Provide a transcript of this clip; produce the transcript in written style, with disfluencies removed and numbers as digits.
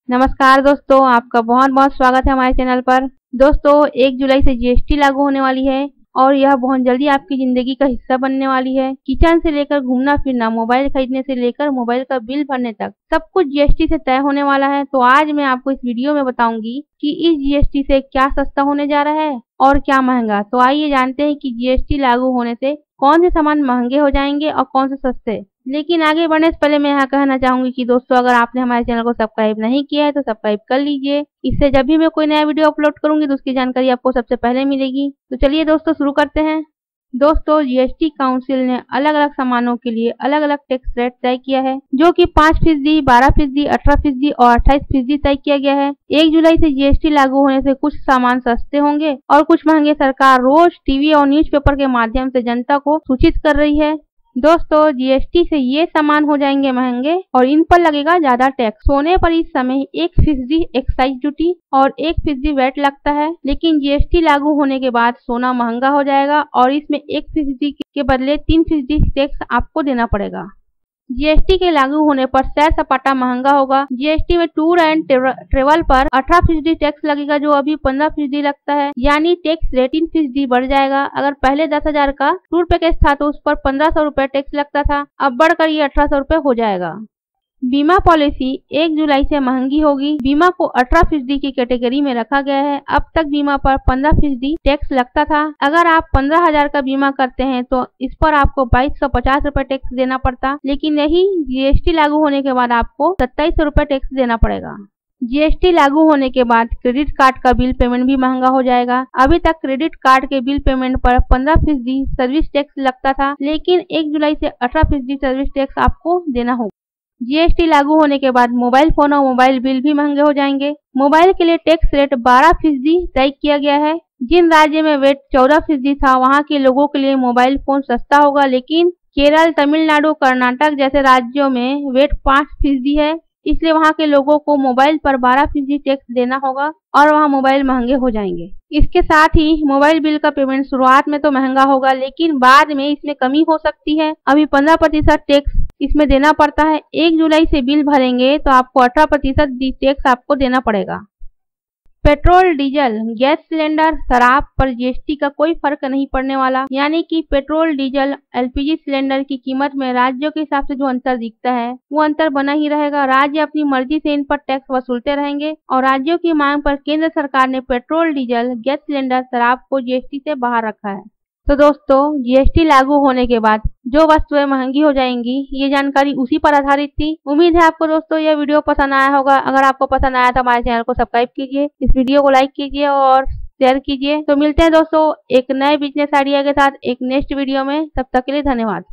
नमस्कार दोस्तों, आपका बहुत बहुत स्वागत है हमारे चैनल पर। दोस्तों 1 जुलाई से जीएसटी लागू होने वाली है और यह बहुत जल्दी आपकी जिंदगी का हिस्सा बनने वाली है। किचन से लेकर घूमना फिरना, मोबाइल खरीदने से लेकर मोबाइल का बिल भरने तक सब कुछ जीएसटी से तय होने वाला है। तो आज मैं आपको इस वीडियो में बताऊंगी कि इस जीएसटी से क्या सस्ता होने जा रहा है और क्या महंगा। तो आइए जानते हैं कि जीएसटी लागू होने से कौन से सामान महंगे हो जाएंगे और कौन से सस्ते। लेकिन आगे बढ़ने से पहले मैं यहाँ कहना चाहूंगी कि दोस्तों अगर आपने हमारे चैनल को सब्सक्राइब नहीं किया है तो सब्सक्राइब कर लीजिए। इससे जब भी मैं कोई नया वीडियो अपलोड करूंगी तो उसकी जानकारी आपको सबसे पहले मिलेगी। तो चलिए दोस्तों शुरू करते हैं। दोस्तों जीएसटी काउंसिल ने अलग अलग सामानों के लिए अलग अलग टैक्स रेट तय किया है, जो कि 5%, 12%, 18% और 28% तय किया गया है। 1 जुलाई से जीएसटी लागू होने से कुछ सामान सस्ते होंगे और कुछ महंगे। सरकार रोज टीवी और न्यूज़पेपर के माध्यम से जनता को सूचित कर रही है। दोस्तों जीएसटी से ये सामान हो जाएंगे महंगे और इन पर लगेगा ज्यादा टैक्स। सोने पर इस समय 1% एक्साइज ड्यूटी और 1% वैट लगता है, लेकिन जीएसटी लागू होने के बाद सोना महंगा हो जाएगा और इसमें 1% के बदले 3% टैक्स आपको देना पड़ेगा। जीएसटी के लागू होने पर सैर सपाटा महंगा होगा। जीएसटी में टूर एंड ट्रेवल पर 18% टैक्स लगेगा, जो अभी 15% लगता है, यानी टैक्स रेट 3% बढ़ जाएगा। अगर पहले 10,000 का टूर पैकेज था तो उस पर 1,500 रुपए टैक्स लगता था, अब बढ़कर ये 1,800 रुपए हो जाएगा। बीमा पॉलिसी 1 जुलाई से महंगी होगी। बीमा को 18% की कैटेगरी में रखा गया है। अब तक बीमा पर 15% टैक्स लगता था। अगर आप 15,000 का बीमा करते हैं तो इस पर आपको 2,250 रुपए टैक्स देना पड़ता, लेकिन यही जीएसटी लागू होने के बाद आपको 2,700 रुपए टैक्स देना पड़ेगा। जीएसटी लागू होने के बाद क्रेडिट कार्ड का बिल पेमेंट भी महंगा हो जाएगा। अभी तक क्रेडिट कार्ड के बिल पेमेंट पर 15% सर्विस टैक्स लगता था, लेकिन 1 जुलाई से 18% सर्विस टैक्स आपको देना होगा। जीएसटी लागू होने के बाद मोबाइल फोन और मोबाइल बिल भी महंगे हो जाएंगे। मोबाइल के लिए टैक्स रेट 12% तय किया गया है। जिन राज्य में वेट 14% था, वहां के लोगों के लिए मोबाइल फोन सस्ता होगा, लेकिन केरल, तमिलनाडु, कर्नाटक जैसे राज्यों में वेट 5% है, इसलिए वहां के लोगों को मोबाइल पर 12% टैक्स देना होगा और वहां मोबाइल महंगे हो जाएंगे। इसके साथ ही मोबाइल बिल का पेमेंट शुरुआत में तो महंगा होगा, लेकिन बाद में इसमें कमी हो सकती है। अभी 15% टैक्स इसमें देना पड़ता है। 1 जुलाई से बिल भरेंगे तो आपको 18% टैक्स आपको देना पड़ेगा। पेट्रोल, डीजल, गैस सिलेंडर, शराब पर जीएसटी का कोई फर्क नहीं पड़ने वाला, यानी कि पेट्रोल, डीजल, एलपीजी सिलेंडर की कीमत में राज्यों के हिसाब से जो अंतर दिखता है वो अंतर बना ही रहेगा। राज्य अपनी मर्जी से इन पर टैक्स वसूलते रहेंगे और राज्यों की मांग पर केंद्र सरकार ने पेट्रोल, डीजल, गैस सिलेंडर, शराब को जीएसटी से बाहर रखा है। तो दोस्तों जीएसटी लागू होने के बाद जो वस्तुएं महंगी हो जाएंगी, ये जानकारी उसी पर आधारित थी। उम्मीद है आपको दोस्तों यह वीडियो पसंद आया होगा। अगर आपको पसंद आया तो हमारे चैनल को सब्सक्राइब कीजिए, इस वीडियो को लाइक कीजिए और शेयर कीजिए। तो मिलते हैं दोस्तों एक नए बिजनेस आइडिया के साथ एक नेक्स्ट वीडियो में। तब तक के लिए धन्यवाद।